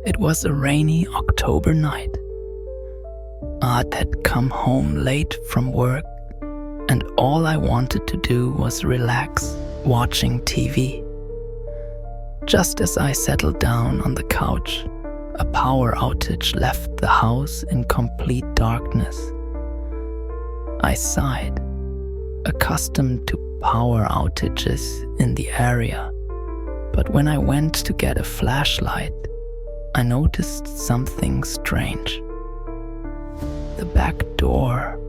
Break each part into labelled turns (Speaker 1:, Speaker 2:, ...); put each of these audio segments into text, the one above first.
Speaker 1: It was a rainy October night. Art had come home late from work, and all I wanted to do was relax, watching TV. Just as I settled down on the couch, a power outage left the house in complete darkness. I sighed, accustomed to power outages in the area, but when I went to get a flashlight, I noticed something strange. The back door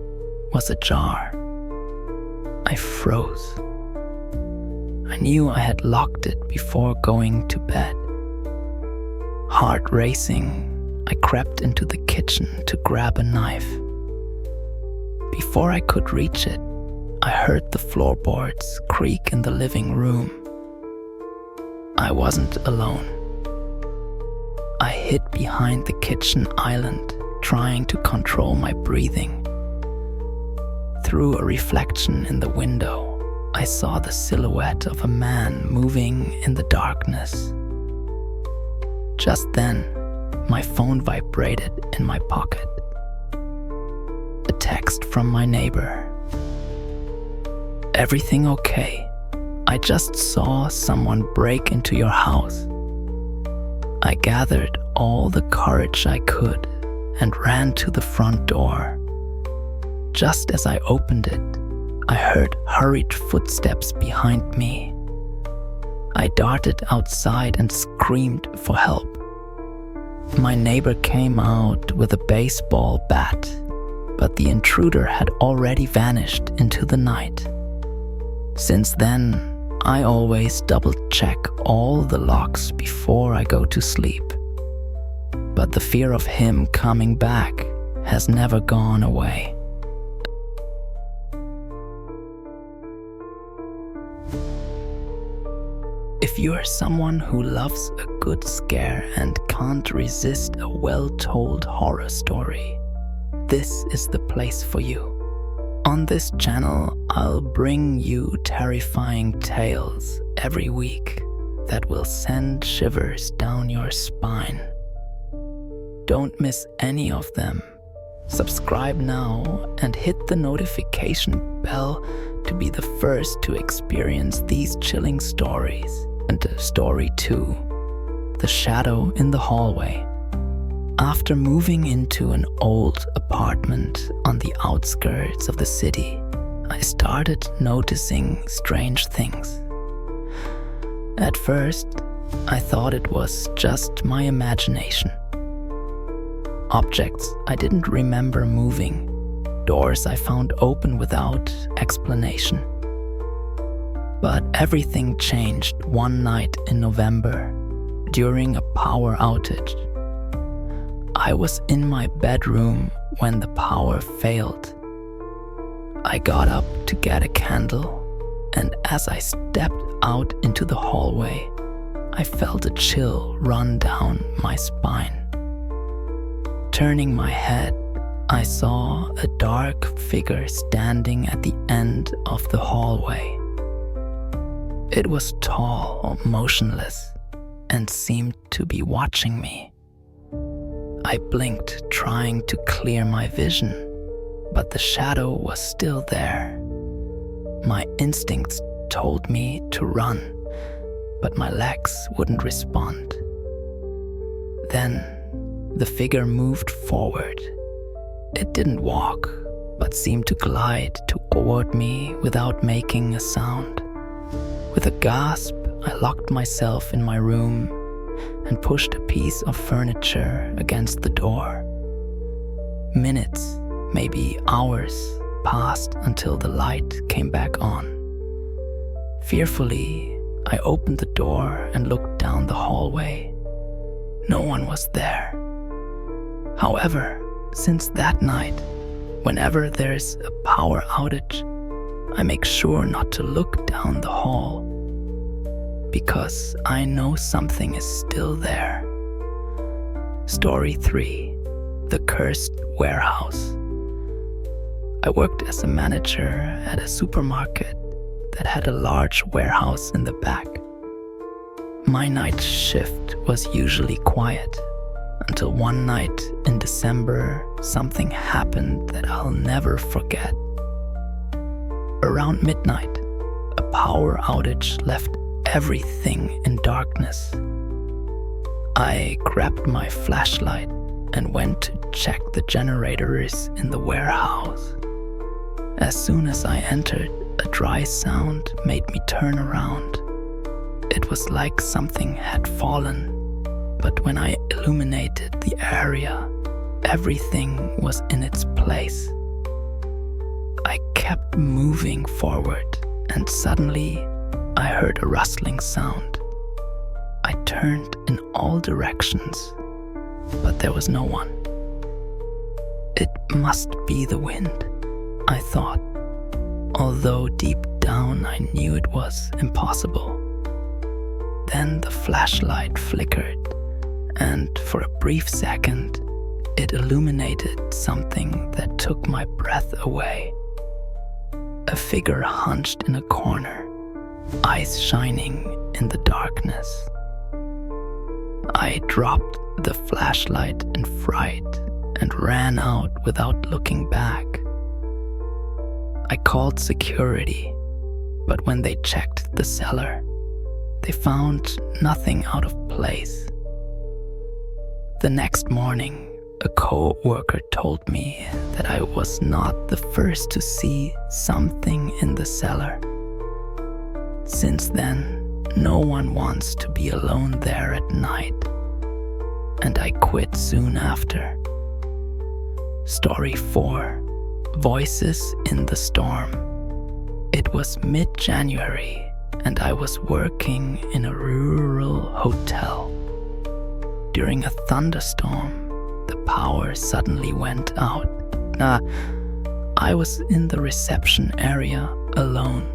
Speaker 1: was ajar. I froze. I knew I had locked it before going to bed. Heart racing, I crept into the kitchen to grab a knife. Before I could reach it, I heard the floorboards creak in the living room. I wasn't alone. I hid behind the kitchen island, trying to control my breathing. Through a reflection in the window, I saw the silhouette of a man moving in the darkness. Just then, my phone vibrated in my pocket. A text from my neighbor. "Everything okay? I just saw someone break into your house." I gathered all the courage I could and ran to the front door. Just as I opened it, I heard hurried footsteps behind me. I darted outside and screamed for help. My neighbor came out with a baseball bat, but the intruder had already vanished into the night. Since then, I always double-check all the locks before I go to sleep. But the fear of him coming back has never gone away. If you're someone who loves a good scare and can't resist a well-told horror story, this is the place for you. On this channel, I'll bring you terrifying tales every week that will send shivers down your spine. Don't miss any of them. Subscribe now and hit the notification bell to be the first to experience these chilling stories. And story 2, The Shadow in the Hallway. After moving into an old apartment on the outskirts of the city, I started noticing strange things. At first, I thought it was just my imagination. Objects I didn't remember moving, doors I found open without explanation. But everything changed one night in November, during a power outage. I was in my bedroom when the power failed. I got up to get a candle, and as I stepped out into the hallway, I felt a chill run down my spine. Turning my head, I saw a dark figure standing at the end of the hallway. It was tall, motionless, and seemed to be watching me. I blinked, trying to clear my vision, but the shadow was still there. My instincts told me to run, but my legs wouldn't respond. Then, the figure moved forward. It didn't walk, but seemed to glide toward me without making a sound. With a gasp, I locked myself in my room and pushed a piece of furniture against the door. Minutes, maybe hours, passed until the light came back on. Fearfully, I opened the door and looked down the hallway. No one was there. However, since that night, whenever there's a power outage, I make sure not to look down the hall, because I know something is still there. Story 3, The Cursed Warehouse. I worked as a manager at a supermarket that had a large warehouse in the back. My night shift was usually quiet, until one night in December, something happened that I'll never forget. Around midnight, a power outage left everything in darkness. I grabbed my flashlight and went to check the generators in the warehouse. As soon as I entered, a dry sound made me turn around. It was like something had fallen, but when I illuminated the area, everything was in its place. I kept moving forward, and suddenly I heard a rustling sound. I turned in all directions, but there was no one. It must be the wind, I thought, although deep down I knew it was impossible. Then the flashlight flickered, and for a brief second, it illuminated something that took my breath away. A figure hunched in a corner, eyes shining in the darkness. I dropped the flashlight in fright and ran out without looking back. I called security, but when they checked the cellar, they found nothing out of place. The next morning, a co-worker told me that I was not the first to see something in the cellar. Since then, no one wants to be alone there at night, and I quit soon after. Story 4. Voices in the Storm. It was mid-January, and I was working in a rural hotel. During a thunderstorm, the power suddenly went out. I was in the reception area alone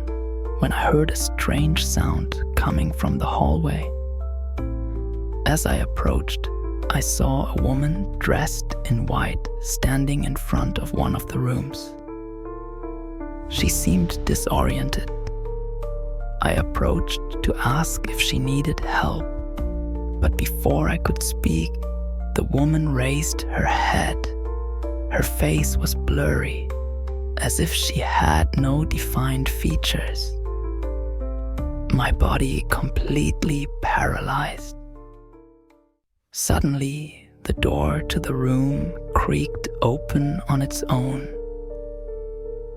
Speaker 1: when I heard a strange sound coming from the hallway. As I approached, I saw a woman dressed in white standing in front of one of the rooms. She seemed disoriented. I approached to ask if she needed help, but before I could speak, the woman raised her head. Her face was blurry, as if she had no defined features. My body completely paralyzed. Suddenly, the door to the room creaked open on its own.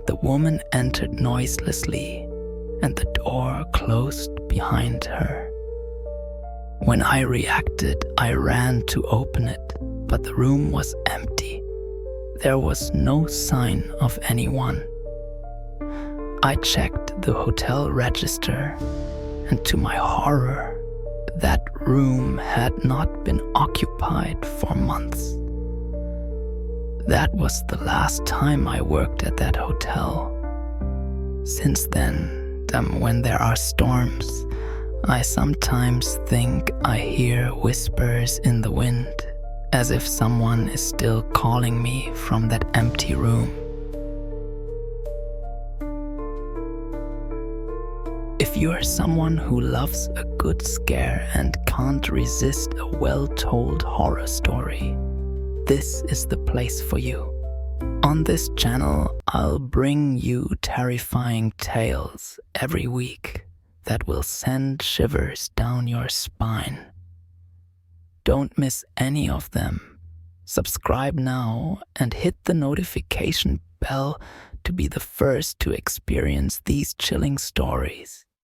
Speaker 1: The woman entered noiselessly, and the door closed behind her. When I reacted, I ran to open it, but the room was empty. There was no sign of anyone. I checked the hotel register, and to my horror, that room had not been occupied for months. That was the last time I worked at that hotel. Since then, when there are storms, I sometimes think I hear whispers in the wind, as if someone is still calling me from that empty room. If you are someone who loves a good scare and can't resist a well-told horror story, this is the place for you. On this channel, I'll bring you terrifying tales every week that will send shivers down your spine. Don't miss any of them. Subscribe now and hit the notification bell to be the first to experience these chilling stories.